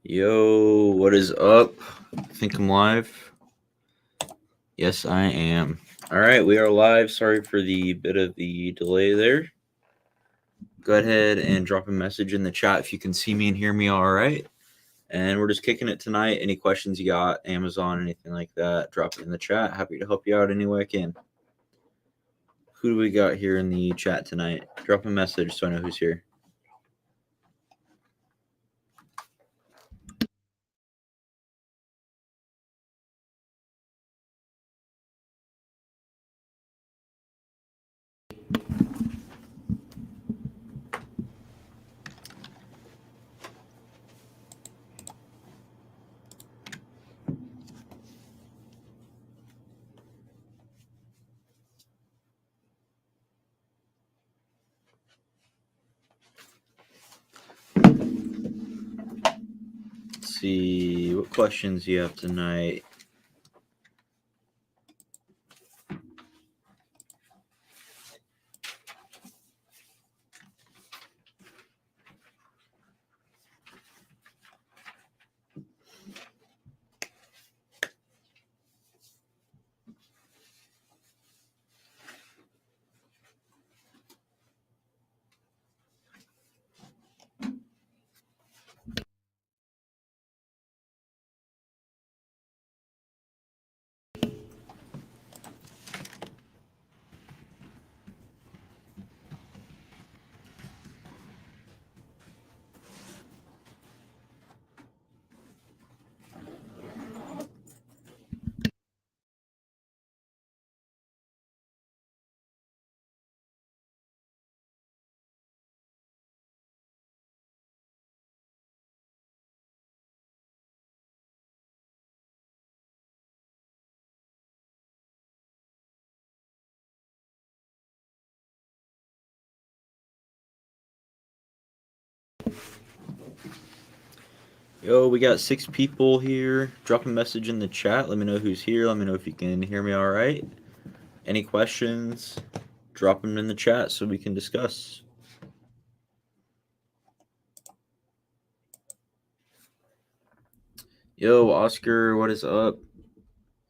Yo, what is up? I think I'm live. Yes, I am. All right, we are live. Sorry for the bit of the delay there. Go ahead and drop a message in the chat if you can see me and hear me all right. And we're just kicking it tonight. Any questions you got, Amazon, anything like that, drop it in the chat. Happy to help you out any way I can. Who do we got here in the chat tonight? Drop a message so I know who's here. Let's see what questions you have tonight. Yo, we got 6 people here. Drop a message in the chat. Let me know who's here. Let me know if you can hear me all right. Any questions? Drop them in the chat so we can discuss. Yo, Oscar, what is up?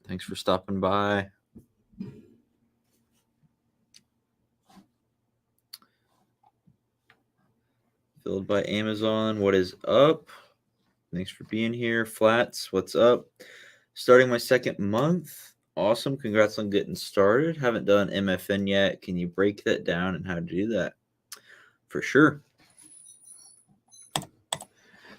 Thanks for stopping by. Filled by Amazon, what is up? Thanks for being here. Flats, what's up? Starting my second month. Awesome. Congrats on getting started. Haven't done MFN yet. Can you break that down and how to do that? For sure.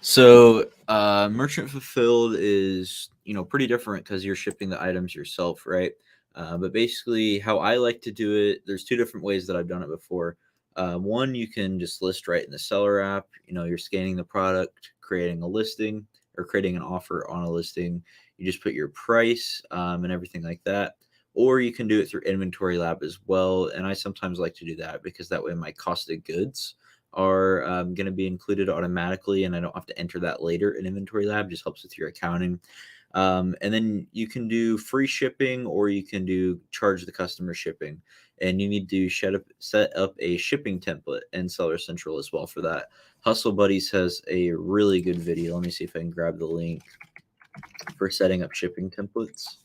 So, merchant fulfilled is, pretty different because you're shipping the items yourself, right? But basically, how I like to do it, there's 2 different ways that I've done it before. One, you can just list right in the seller app. You're scanning the product, creating a listing, or creating an offer on a listing. You just put your price and everything like that. Or you can do it through Inventory Lab as well. And I sometimes like to do that because that way my cost of goods are going to be included automatically, and I don't have to enter that later in Inventory Lab. Just helps with your accounting. And then you can do free shipping, or you can do charge the customer shipping. And you need to set up a shipping template in Seller Central as well for that. Hustle Buddies has a really good video. Let me see if I can grab the link for setting up shipping templates.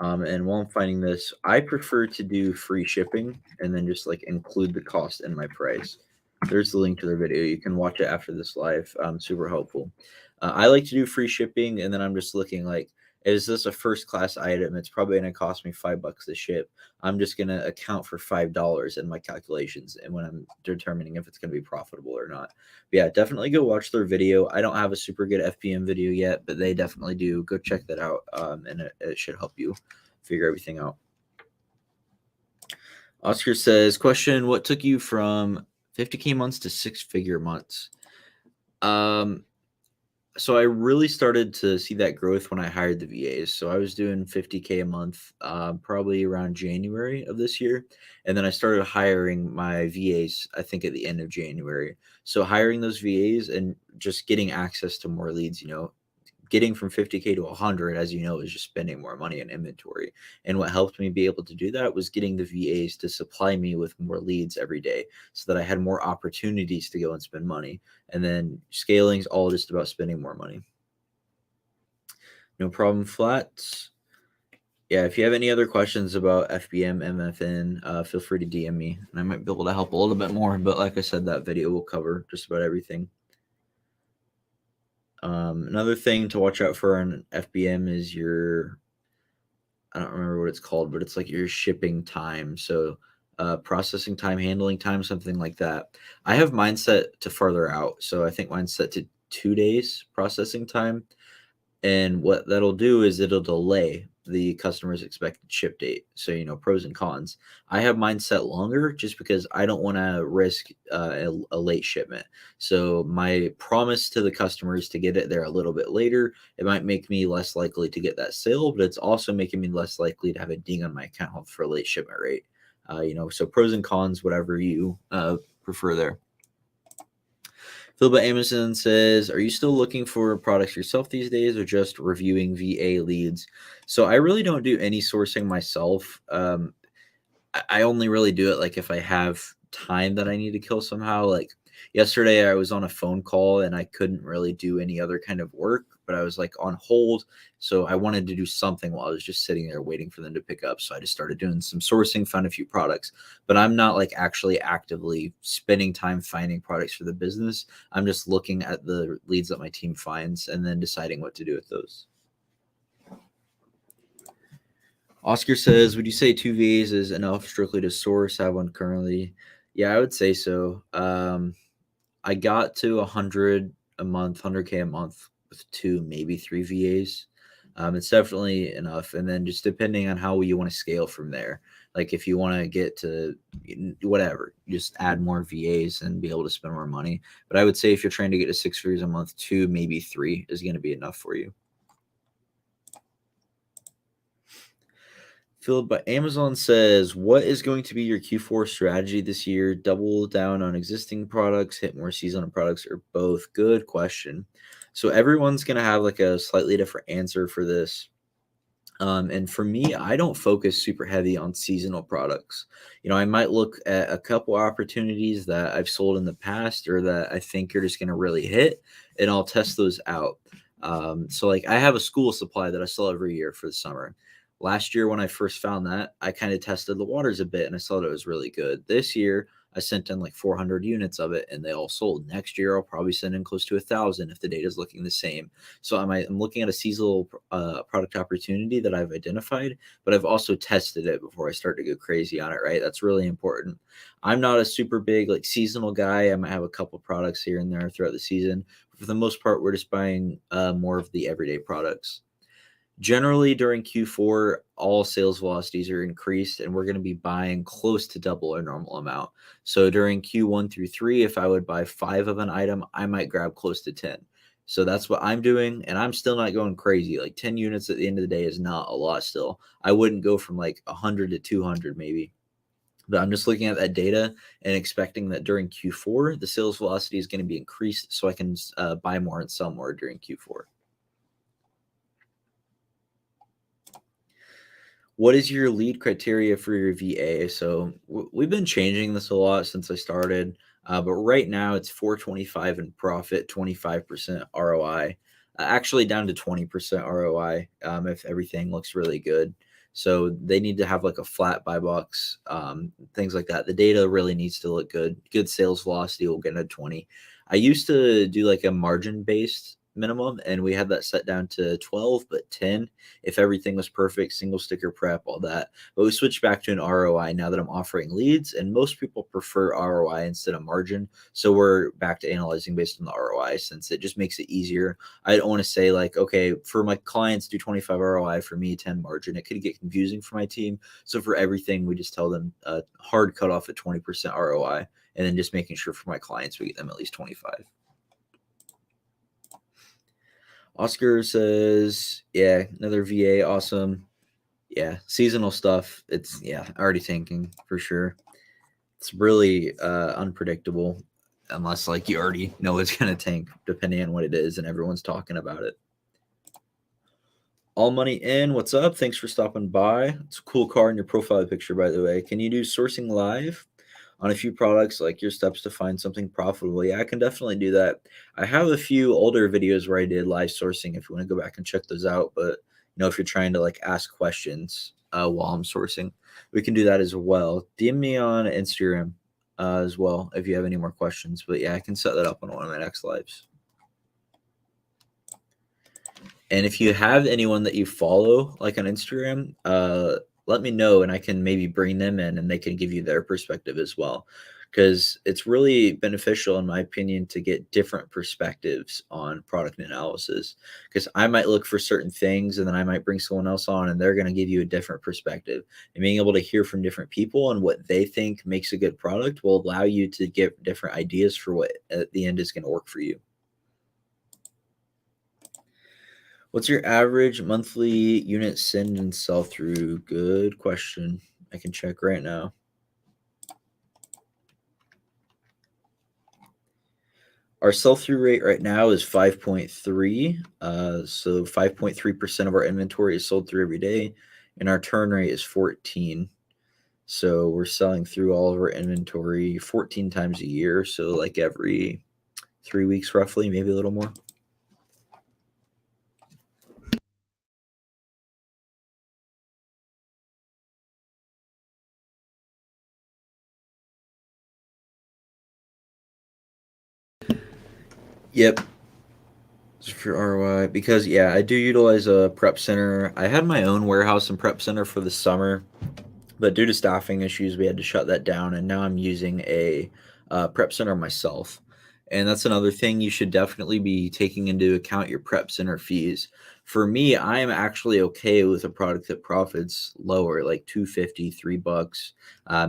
And while I'm finding this, I prefer to do free shipping and then just like include the cost in my price. There's the link to their video. You can watch it after this live. Super helpful. I like to do free shipping, and then I'm just looking like, is this a first class item? It's probably going to cost me $5 to ship. I'm just going to account for $5 in my calculations, and when I'm determining if it's going to be profitable or not. But yeah, definitely go watch their video. I don't have a super good FBM video yet, but they definitely do. Go check that out, and it should help you figure everything out. Oscar says, question, what took you from 50K months to 6-figure months? So I really started to see that growth when I hired the VAs. So I was doing 50K a month, probably around January of this year. And then I started hiring my VAs, I think at the end of January. So hiring those VAs and just getting access to more leads, getting from 50K to 100, as you know, is just spending more money in inventory. And what helped me be able to do that was getting the VAs to supply me with more leads every day so that I had more opportunities to go and spend money. And then scaling is all just about spending more money. No problem, Flats. Yeah, if you have any other questions about FBM, MFN, feel free to DM me, and I might be able to help a little bit more. But like I said, that video will cover just about everything. Another thing to watch out for on FBM is your, I don't remember what it's called, but it's like your shipping time. So processing time, handling time, something like that. I have mine set to farther out. So I think mine's set to 2 days processing time. And what that'll do is it'll delay the customer's expected ship date. So, pros and cons. I have mine set longer just because I don't want to risk a late shipment. So, my promise to the customer is to get it there a little bit later. It might make me less likely to get that sale, but it's also making me less likely to have a ding on my account for a late shipment rate. So pros and cons, whatever you prefer there. Philip Amazon says, are you still looking for products yourself these days or just reviewing VA leads? So I really don't do any sourcing myself. I only really do it like if I have time that I need to kill somehow. Like yesterday, I was on a phone call and I couldn't really do any other kind of work, but I was like on hold. So I wanted to do something while I was just sitting there waiting for them to pick up. So I just started doing some sourcing, found a few products, but I'm not like actually actively spending time finding products for the business. I'm just looking at the leads that my team finds and then deciding what to do with those. Oscar says, would you say 2 VAs is enough strictly to source? I have one currently. Yeah, I would say so. I got to 100 a month, 100K a month with 2, maybe 3 VAs. It's definitely enough. And then just depending on how you want to scale from there. Like if you want to get to whatever, just add more VAs and be able to spend more money. But I would say if you're trying to get to 6 figures a month, 2, maybe 3 is going to be enough for you. Philip, but Amazon says, what is going to be your Q4 strategy this year? Double down on existing products, hit more seasonal products, or both? Good question. So everyone's going to have like a slightly different answer for this. And for me, I don't focus super heavy on seasonal products. I might look at a couple opportunities that I've sold in the past or that I think are just going to really hit, and I'll test those out. So like I have a school supply that I sell every year for the summer. Last year, when I first found that, I kind of tested the waters a bit and I saw that it was really good. This year, I sent in like 400 units of it and they all sold. Next year, I'll probably send in close to 1,000 if the data is looking the same. So I'm looking at a seasonal product opportunity that I've identified, but I've also tested it before I start to go crazy on it, right? That's really important. I'm not a super big like seasonal guy. I might have a couple products here and there throughout the season. But for the most part, we're just buying more of the everyday products. Generally, during Q4, all sales velocities are increased, and we're going to be buying close to double our normal amount. So during Q1 through 3, if I would buy 5 of an item, I might grab close to 10. So that's what I'm doing, and I'm still not going crazy. Like 10 units at the end of the day is not a lot still. I wouldn't go from like 100 to 200 maybe. But I'm just looking at that data and expecting that during Q4, the sales velocity is going to be increased so I can buy more and sell more during Q4. What is your lead criteria for your VA? So we've been changing this a lot since I started, but right now it's 425 in profit, 25% ROI, actually down to 20% ROI if everything looks really good. So they need to have like a flat buy box, things like that. The data really needs to look good. Good sales velocity will get a 20. I used to do like a margin based minimum, and we had that set down to 12, but 10 if everything was perfect, single sticker prep, all that. But we switched back to an ROI now that I'm offering leads, and most people prefer ROI instead of margin. So we're back to analyzing based on the ROI since it just makes it easier. I don't want to say like, okay, for my clients, do 25 ROI, for me, 10 margin. It could get confusing for my team. So for everything, we just tell them hard cutoff at 20% ROI, and then just making sure for my clients, we get them at least 25. Oscar says, yeah, another VA, awesome. Yeah, seasonal stuff. It's already tanking for sure. It's really unpredictable unless like you already know it's gonna tank, depending on what it is, and everyone's talking about it. All Money In, what's up? Thanks for stopping by. It's a cool car in your profile picture, by the way. Can you do sourcing live on a few products, like your steps to find something profitable? Yeah, I can definitely do that. I have a few older videos where I did live sourcing if you want to go back and check those out. But if you're trying to like ask questions while I'm sourcing, we can do that as well. DM me on Instagram as well if you have any more questions. But yeah, I can set that up on one of my next lives. And if you have anyone that you follow, like on Instagram, let me know and I can maybe bring them in and they can give you their perspective as well. Because it's really beneficial, in my opinion, to get different perspectives on product analysis. Because I might look for certain things and then I might bring someone else on and they're going to give you a different perspective. And being able to hear from different people and what they think makes a good product will allow you to get different ideas for what at the end is going to work for you. What's your average monthly unit send and sell through? Good question. I can check right now. Our sell through rate right now is 5.3. So 5.3% of our inventory is sold through every day, and our turn rate is 14. So we're selling through all of our inventory 14 times a year. So like every 3 weeks, roughly, maybe a little more. Yep. For ROI, because yeah, I do utilize a prep center. I had my own warehouse and prep center for the summer, but due to staffing issues, we had to shut that down. And now I'm using a prep center myself. And that's another thing you should definitely be taking into account your prep center fees. For me, I am actually okay with a product that profits lower, like 250, $3.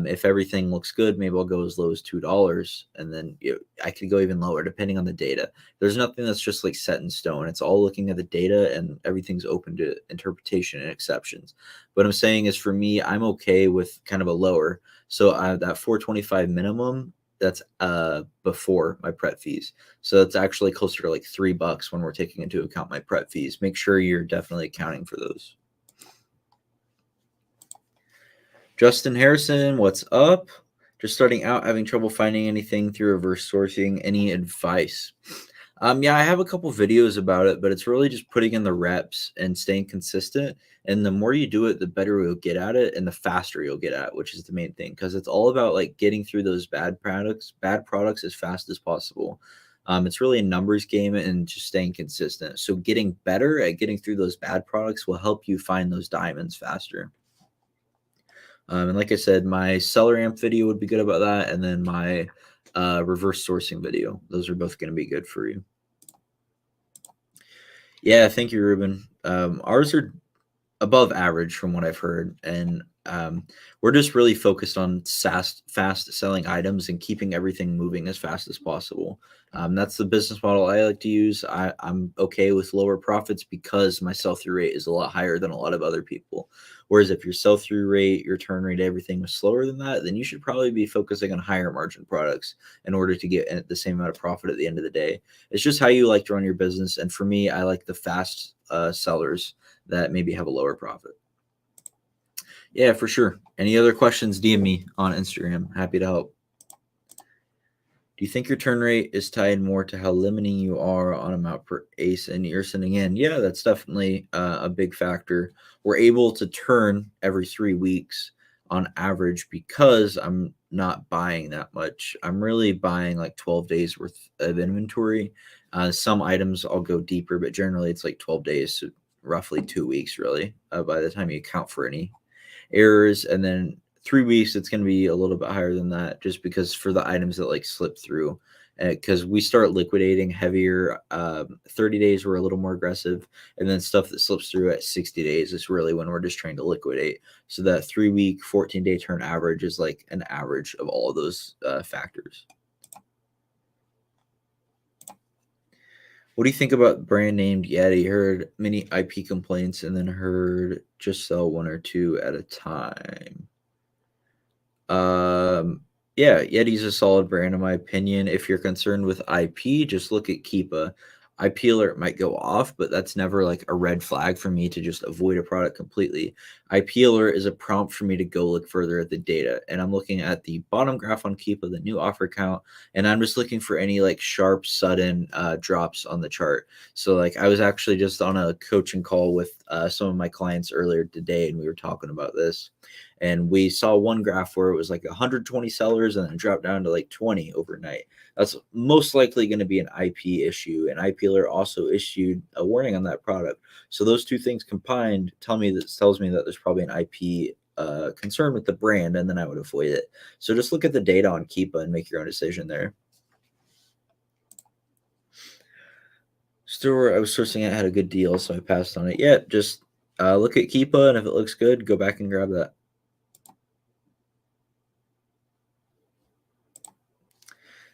If everything looks good, maybe I'll go as low as $2, and then I could go even lower depending on the data. There's nothing that's just like set in stone. It's all looking at the data, and everything's open to interpretation and exceptions. What I'm saying is, for me, I'm okay with kind of a lower. So that 425 minimum, that's before my prep fees. So it's actually closer to like $3 when we're taking into account my prep fees. Make sure you're definitely accounting for those. Justin Harrison, what's up? Just starting out, having trouble finding anything through reverse sourcing. Any advice? Yeah, I have a couple videos about it, but it's really just putting in the reps and staying consistent. And the more you do it, the better you'll get at it and the faster you'll get at it, which is the main thing. Because it's all about like getting through those bad products as fast as possible. It's really a numbers game and just staying consistent. So getting better at getting through those bad products will help you find those diamonds faster. And like I said, my seller amp video would be good about that. And then my reverse sourcing video. Those are both going to be good for you. Yeah, thank you, Ruben. Ours are above average from what I've heard, and we're just really focused on fast selling items and keeping everything moving as fast as possible. That's the business model I like to use. I'm okay with lower profits because my sell through rate is a lot higher than a lot of other people. Whereas if your sell through rate, your turn rate, everything was slower than that, then you should probably be focusing on higher margin products in order to get the same amount of profit at the end of the day. It's just how you like to run your business. And for me, I like the fast sellers that maybe have a lower profit. Yeah, for sure. Any other questions, DM me on Instagram. Happy to help. Do you think your turn rate is tied more to how limiting you are on amount per ace and you're sending in? Yeah, that's definitely a big factor. We're able to turn every 3 weeks on average because I'm not buying that much. I'm really buying like 12 days worth of inventory. Some items I'll go deeper, but generally it's like 12 days, so roughly 2 weeks, really, by the time you account for any errors. And then 3 weeks, it's going to be a little bit higher than that, just because for the items that like slip through, because we start liquidating heavier. 30 days, we're a little more aggressive. And then stuff that slips through at 60 days is really when we're just trying to liquidate. So that 3 week, 14-day turn average is like an average of all of those factors. What do you think about brand named Yeti? Heard many IP complaints and then heard just sell one or two at a time. Yeah, Yeti's a solid brand in my opinion. If you're concerned with IP, just look at Keepa. IP alert might go off, but that's never like a red flag for me to just avoid a product completely. IP alert is a prompt for me to go look further at the data. And I'm looking at the bottom graph on Keepa, the new offer count, and I'm just looking for any like sharp, sudden drops on the chart. So like I was actually just on a coaching call with some of my clients earlier today, and we were talking about this. And we saw one graph where it was like 120 sellers and then dropped down to like 20 overnight. That's most likely going to be an IP issue. And IP Alert also issued a warning on that product. So those two things combined tells me that there's probably an IP concern with the brand, and then I would avoid it. So just look at the data on Keepa and make your own decision there. Store I was sourcing it had a good deal, so I passed on it. Yeah, just look at Keepa, and if it looks good, go back and grab that.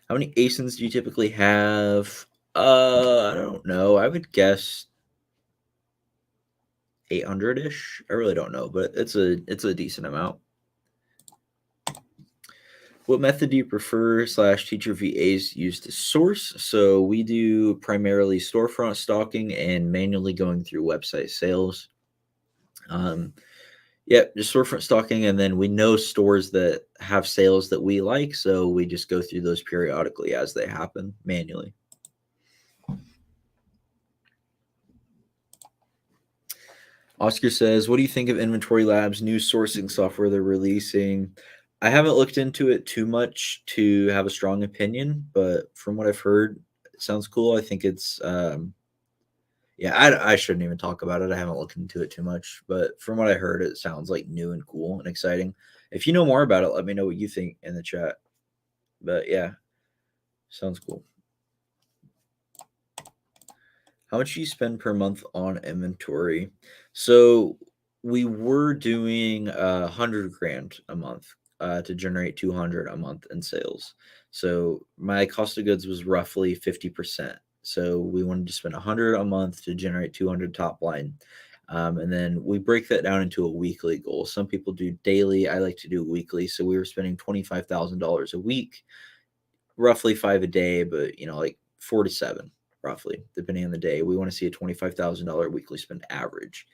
How many ASINs do you typically have? I don't know. I would guess 800-ish. I really don't know, but it's a decent amount. What method do you prefer / teacher VAs use to source? So we do primarily storefront stalking and manually going through website sales. Yeah, just storefront stalking, and then we know stores that have sales that we like, so we just go through those periodically as they happen manually. Oscar says, "What do you think of Inventory Labs' new sourcing software they're releasing?" I haven't looked into it too much to have a strong opinion, but from what I've heard, it sounds cool. I think it's yeah, I shouldn't even talk about it. I haven't looked into it too much, but from what I heard, it sounds like new and cool and exciting. If you know more about it, let me know what you think in the chat. But yeah, sounds cool. How much do you spend per month on inventory? So we were doing 100 grand a month to generate 200 a month in sales. So my cost of goods was roughly 50%. So we wanted to spend 100 a month to generate 200 top line. And then we break that down into a weekly goal. Some people do daily. I like to do weekly. So we were spending $25,000 a week, roughly 5 a day, but like 4 to 7 roughly, depending on the day. We want to see a $25,000 weekly spend average.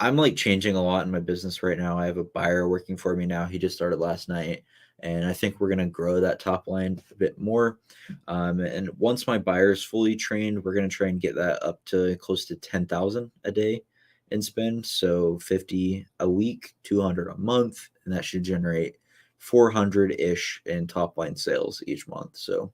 I'm like changing a lot in my business right now. I have a buyer working for me now. He just started last night, and I think we're going to grow that top line a bit more. And once my buyer is fully trained, we're going to try and get that up to close to 10,000 a day in spend. So 50 a week, 200 a month, and that should generate 400 ish in top line sales each month. So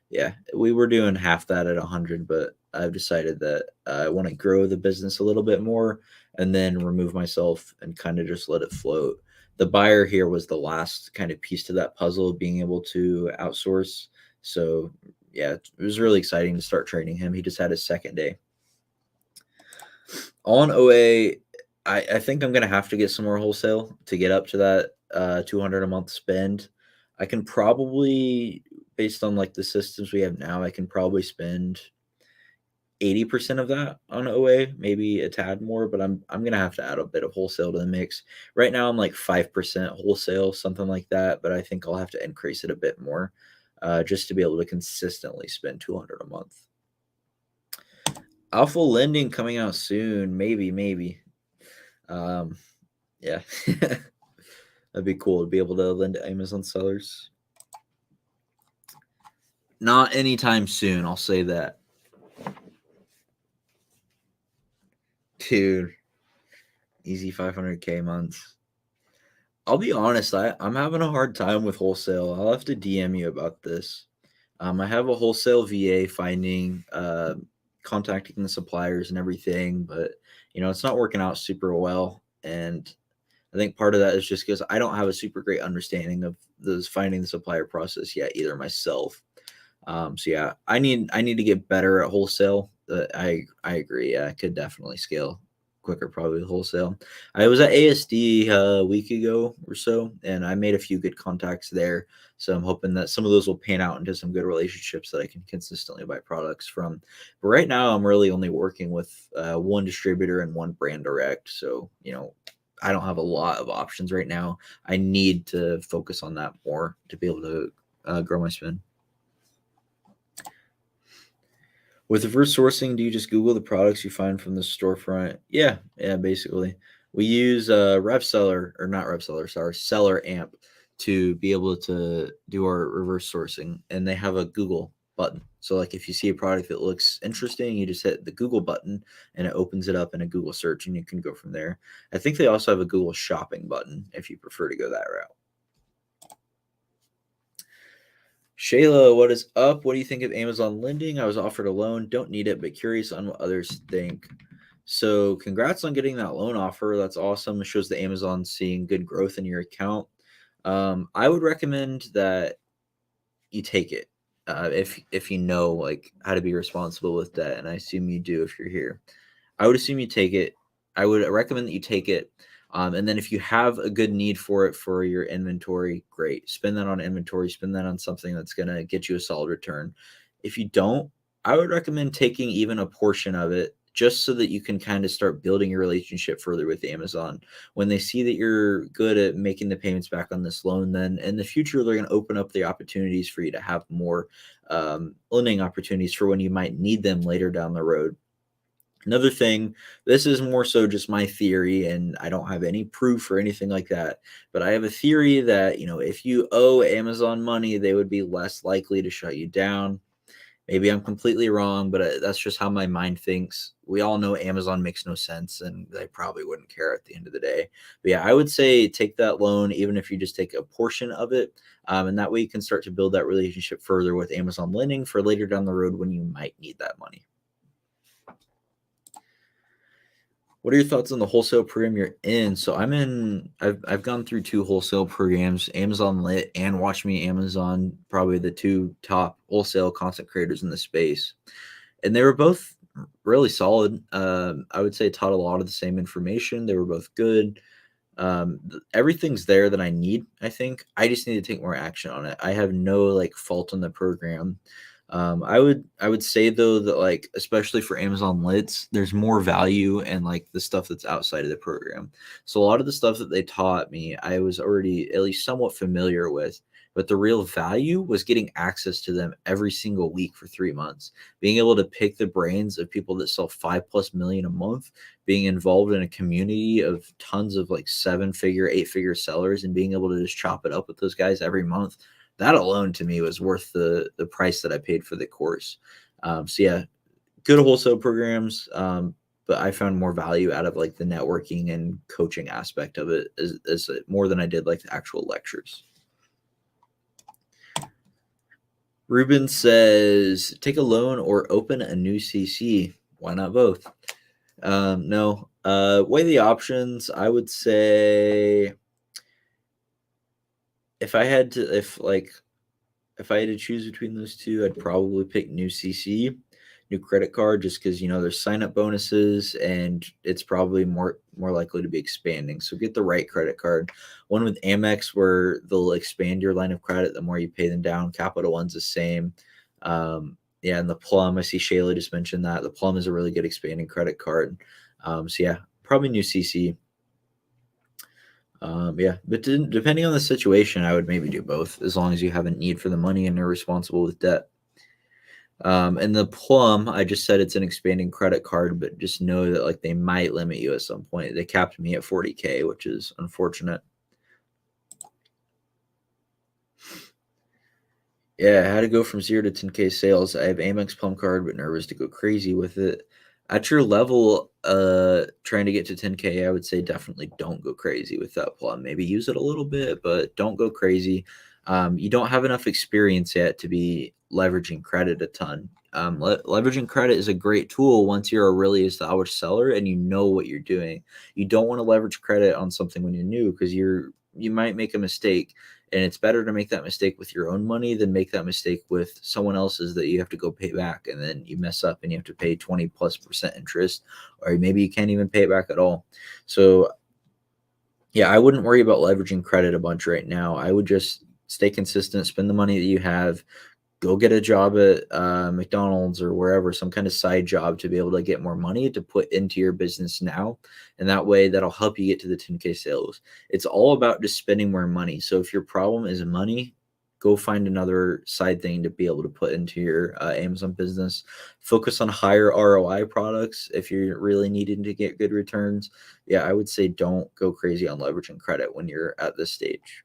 yeah, we were doing half that at 100, but I've decided that I want to grow the business a little bit more and then remove myself and kind of just let it float. The buyer here was the last kind of piece to that puzzle of being able to outsource. So yeah, it was really exciting to start training him. He just had his second day. On OA, I think I'm gonna have to get some more wholesale to get up to that 200 a month spend. I can probably, based on like the systems we have now, I can probably spend 80% of that on OA, maybe a tad more, but I'm gonna have to add a bit of wholesale to the mix. Right now I'm like 5% wholesale, something like that, but I think I'll have to increase it a bit more just to be able to consistently spend 200 a month. Alpha lending coming out soon, maybe. Yeah. That'd be cool to be able to lend to Amazon sellers. Not anytime soon, I'll say that. Dude, easy 500K months. I'll be honest, I'm having a hard time with wholesale. I'll have to DM you about this. I have a wholesale VA finding, contacting the suppliers and everything, but it's not working out super well. And I think part of that is just because I don't have a super great understanding of this finding the supplier process yet either myself. So yeah, I need to get better at wholesale. I agree. Yeah, I could definitely scale quicker probably with wholesale. I was at ASD a week ago or so, and I made a few good contacts there. So I'm hoping that some of those will pan out into some good relationships that I can consistently buy products from. But right now, I'm really only working with one distributor and one brand direct. So I don't have a lot of options right now. I need to focus on that more to be able to grow my spend. With reverse sourcing, do you just Google the products you find from the storefront? Yeah, basically. We use RevSeller, or not RevSeller, sorry, Seller Amp to be able to do our reverse sourcing, and they have a Google button. So, like, if you see a product that looks interesting, you just hit the Google button, and it opens it up in a Google search, and you can go from there. I think they also have a Google Shopping button if you prefer to go that route. Shayla, what is up? What do you think of Amazon lending? I was offered a loan, don't need it, but curious on what others think. So, congrats on getting that loan offer. That's awesome. It shows that Amazon's seeing good growth in your account. I would recommend that you take it if you know like how to be responsible with debt, and I assume you do if you're here. I would assume you take it. I would recommend that you take it. And then if you have a good need for it for your inventory, great. Spend that on inventory, spend that on something that's going to get you a solid return. If you don't, I would recommend taking even a portion of it just so that you can kind of start building your relationship further with Amazon. When they see that you're good at making the payments back on this loan, then in the future, they're going to open up the opportunities for you to have more lending opportunities for when you might need them later down the road. Another thing, this is more so just my theory, and I don't have any proof or anything like that. But I have a theory that, if you owe Amazon money, they would be less likely to shut you down. Maybe I'm completely wrong, but that's just how my mind thinks. We all know Amazon makes no sense, and they probably wouldn't care at the end of the day. But yeah, I would say take that loan, even if you just take a portion of it. And that way you can start to build that relationship further with Amazon lending for later down the road when you might need that money. What are your thoughts on the wholesale program you're in? So I've gone through two wholesale programs, Amazon Lit and Watch Me Amazon, probably the two top wholesale content creators in the space. And they were both really solid. I would say taught a lot of the same information. They were both good. Everything's there that I need, I think. I just need to take more action on it. I have no like fault in the program. I would say though that like especially for Amazon Lits, there's more value in like the stuff that's outside of the program. So a lot of the stuff that they taught me, I was already at least somewhat familiar with. But the real value was getting access to them every single week for 3 months, being able to pick the brains of people that sell 5+ million a month, being involved in a community of tons of like 7-figure, 8-figure sellers, and being able to just chop it up with those guys every month. That alone to me was worth the price that I paid for the course. So yeah, good wholesale programs, but I found more value out of like the networking and coaching aspect of it as more than I did like the actual lectures. Ruben says, take a loan or open a new CC. Why not both? No. Weigh the options. I would say if I had to choose between those two, I'd probably pick new CC, new credit card, just because there's sign up bonuses and it's probably more likely to be expanding. So get the right credit card. One with Amex where they'll expand your line of credit the more you pay them down. Capital One's the same. Yeah, and the Plum, I see Shayla just mentioned that the Plum is a really good expanding credit card. So yeah, probably new CC. Yeah, but depending on the situation, I would maybe do both as long as you have a need for the money and are responsible with debt. And the Plum, I just said it's an expanding credit card, but just know that like they might limit you at some point. They capped me at 40K, which is unfortunate. Yeah, how to go from 0 to 10K sales. I have Amex Plum card, but nervous to go crazy with it. At your level, trying to get to 10K, I would say definitely don't go crazy with that Plum. Maybe use it a little bit, but don't go crazy. You don't have enough experience yet to be leveraging credit a ton. Leveraging credit is a great tool once you're a really established seller and you know what you're doing. You don't want to leverage credit on something when you're new because you might make a mistake, and it's better to make that mistake with your own money than make that mistake with someone else's that you have to go pay back, and then you mess up and you have to pay 20+% interest, or maybe you can't even pay it back at all. So yeah, I wouldn't worry about leveraging credit a bunch right now. I would just stay consistent, spend the money that you have, go get a job at McDonald's or wherever, some kind of side job to be able to get more money to put into your business now. And that way that'll help you get to the 10K sales. It's all about just spending more money. So if your problem is money, go find another side thing to be able to put into your Amazon business. Focus on higher ROI products if you're really needing to get good returns. Yeah, I would say don't go crazy on leveraging credit when you're at this stage.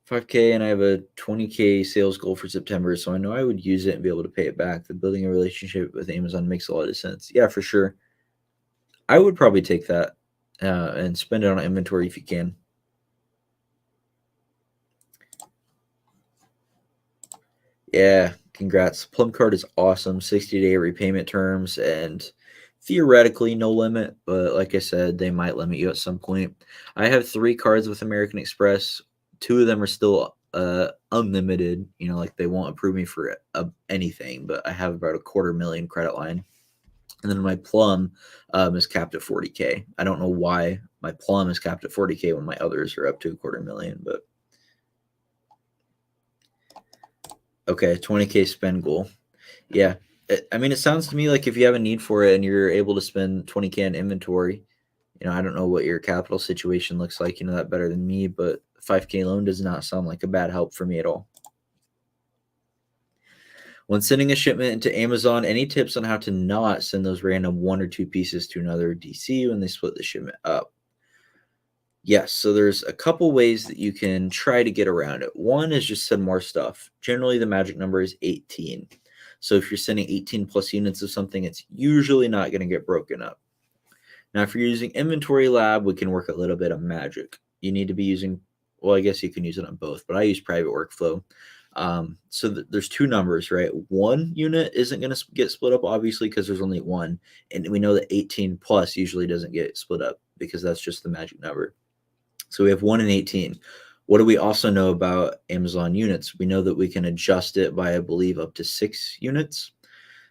5K and I have a 20K sales goal for September, so I know I would use it and be able to pay it back. The building a relationship with Amazon makes a lot of sense. Yeah, for sure. I would probably take that and spend it on inventory if you can. Yeah, congrats. Plum card is awesome. 60-day repayment terms and theoretically no limit, but like I said, they might limit you at some point. I have 3 cards with American Express. 2 of them are still unlimited. You know, like they won't approve me for anything, but I have about a quarter million credit line. And then my Plum is capped at 40K. I don't know why my Plum is capped at 40K when my others are up to a quarter million, but okay, 20K spend goal. Yeah. I mean, it sounds to me like if you have a need for it and you're able to spend 20K in inventory, I don't know what your capital situation looks like. You know that better than me, but 5K loan does not sound like a bad help for me at all. When sending a shipment into Amazon, any tips on how to not send those random 1 or 2 pieces to another DC when they split the shipment up? Yes, so there's a couple ways that you can try to get around it. One is just send more stuff. Generally, the magic number is 18. So if you're sending 18 plus units of something, it's usually not going to get broken up. Now, if you're using Inventory Lab, we can work a little bit of magic. You need to be using, well, I guess you can use it on both, but I use Private Workflow. So there's 2 numbers, right? 1 unit isn't going to get split up, obviously, because there's only 1. And we know that 18 plus usually doesn't get split up because that's just the magic number. So we have 1 and 18. What do we also know about Amazon units? We know that we can adjust it by, I believe, up to 6 units.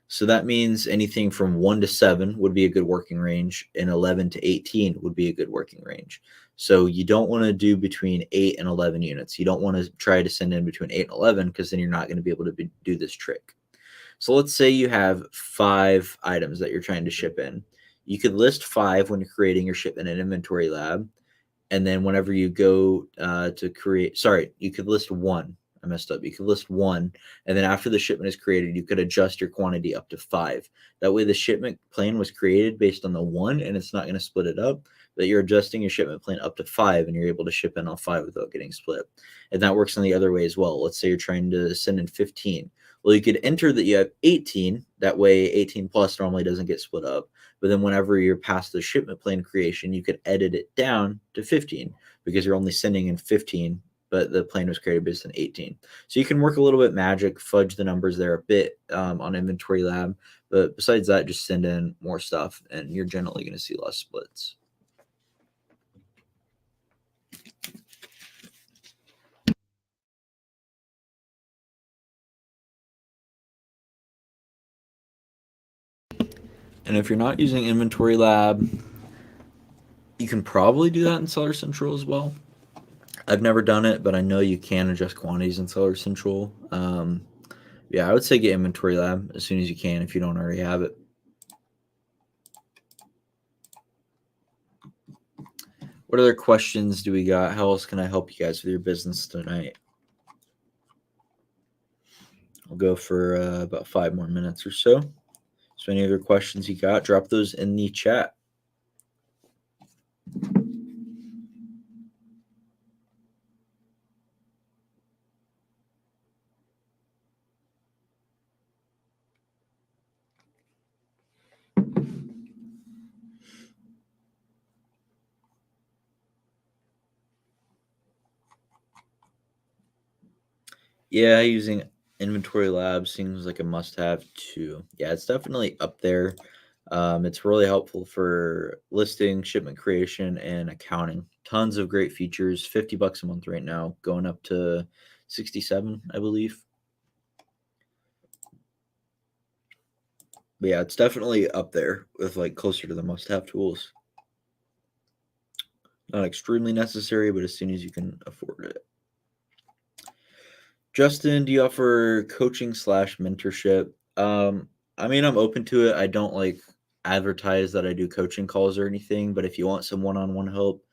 So that means anything from 1 to 7 would be a good working range, and 11 to 18 would be a good working range. So you don't want to do between 8 and 11 units. You don't want to try to send in between 8 and 11 because then you're not going to be able to do this trick. So let's say you have 5 items that you're trying to ship in. You could list 5 when you're creating your shipment and inventory lab. And then whenever you go to create, sorry, you could list 1. I messed up. You could list 1, and then after the shipment is created, you could adjust your quantity up to 5. That way, the shipment plan was created based on the 1, and it's not going to split it up. But you're adjusting your shipment plan up to 5, and you're able to ship in on 5 without getting split. And that works on the other way as well. Let's say you're trying to send in 15. Well, you could enter that you have 18. That way, 18 plus normally doesn't get split up. But then whenever you're past the shipment plan creation, you could edit it down to 15 because you're only sending in 15, but the plan was created based on 18. So you can work a little bit magic, fudge the numbers there a bit on Inventory Lab. But besides that, just send in more stuff, and you're generally going to see less splits. And if you're not using Inventory Lab, you can probably do that in Seller Central as well. I've never done it, but I know you can adjust quantities in Seller Central. Yeah, I would say get Inventory Lab as soon as you can if you don't already have it. What other questions do we got? How else can I help you guys with your business tonight? I'll go for about 5 more minutes or so. So any other questions you got, drop those in the chat. Yeah, using Inventory Lab seems like a must-have too. Yeah, it's definitely up there. It's really helpful for listing, shipment creation, and accounting. Tons of great features. $50 a month right now, going up to 67, I believe. But yeah, it's definitely up there with like closer to the must-have tools. Not extremely necessary, but as soon as you can afford it. Justin, do you offer coaching / mentorship? I mean, I'm open to it. I don't advertise that I do coaching calls or anything, but if you want some one-on-one help,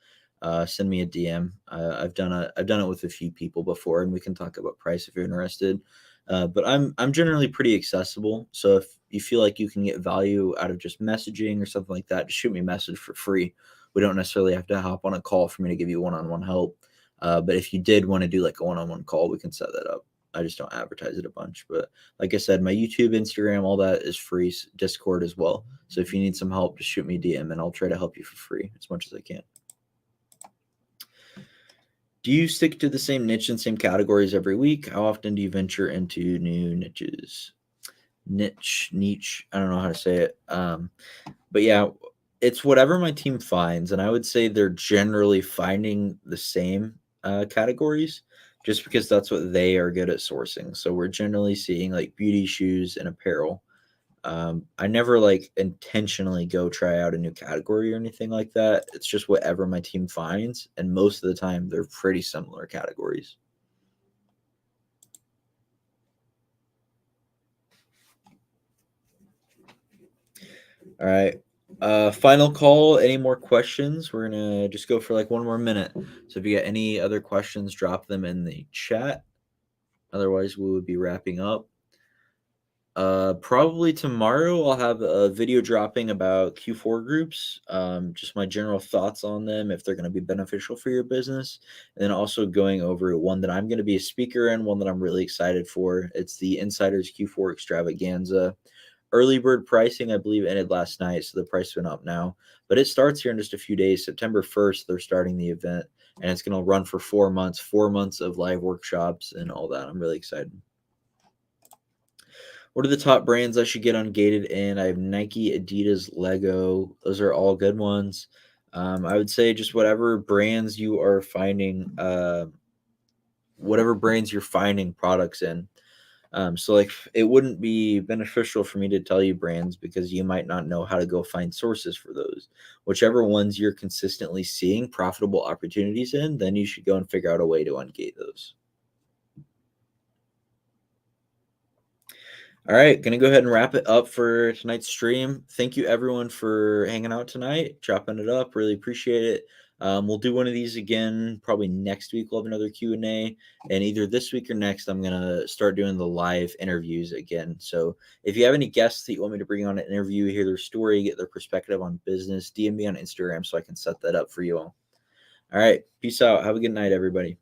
send me a DM. I've done it with a few people before, and we can talk about price if you're interested. But I'm generally pretty accessible. So if you feel like you can get value out of just messaging or something like that, just shoot me a message for free. We don't necessarily have to hop on a call for me to give you one-on-one help. But if you did want to do like a one-on-one call, we can set that up. I just don't advertise it a bunch. But like I said, my YouTube, Instagram, all that is free. Discord as well. So if you need some help, just shoot me a DM and I'll try to help you for free as much as I can. Do you stick to the same niche and same categories every week? How often do you venture into new niches? Niche. I don't know how to say it. But yeah, it's whatever my team finds, and I would say they're generally finding the same categories, just because that's what they are good at sourcing. So we're generally seeing like beauty, shoes, and apparel. I never like intentionally go try out a new category or anything like that. It's just whatever my team finds, and most of the time they're pretty similar categories. All right. Final call. Any more questions? We're gonna just go for like one more minute. So if you got any other questions, drop them in the chat. Otherwise, we would be wrapping up. Probably tomorrow I'll have a video dropping about Q4 groups, just my general thoughts on them, if they're going to be beneficial for your business, and then also going over one that I'm going to be a speaker in, one that I'm really excited for. It's the Insiders Q4 Extravaganza. Early bird pricing, I believe, ended last night, so the price went up now. But it starts here in just a few days. September 1st, they're starting the event, and it's going to run for 4 months of live workshops and all that. I'm really excited. What are the top brands I should get on Gated in? I have Nike, Adidas, Lego. Those are all good ones. I would say just whatever brands you are finding, whatever brands you're finding products in. So like it wouldn't be beneficial for me to tell you brands because you might not know how to go find sources for those. Whichever ones you're consistently seeing profitable opportunities in, then you should go and figure out a way to ungate those. All right, gonna go ahead and wrap it up for tonight's stream. Thank you everyone for hanging out tonight, chopping it up. Really appreciate it. We'll do one of these again probably next week. We'll have another Q&A, and either this week or next, I'm gonna start doing the live interviews again. So if you have any guests that you want me to bring on an interview, hear their story, get their perspective on business, DM me on Instagram so I can set that up for you all. All right, peace out. Have a good night, everybody.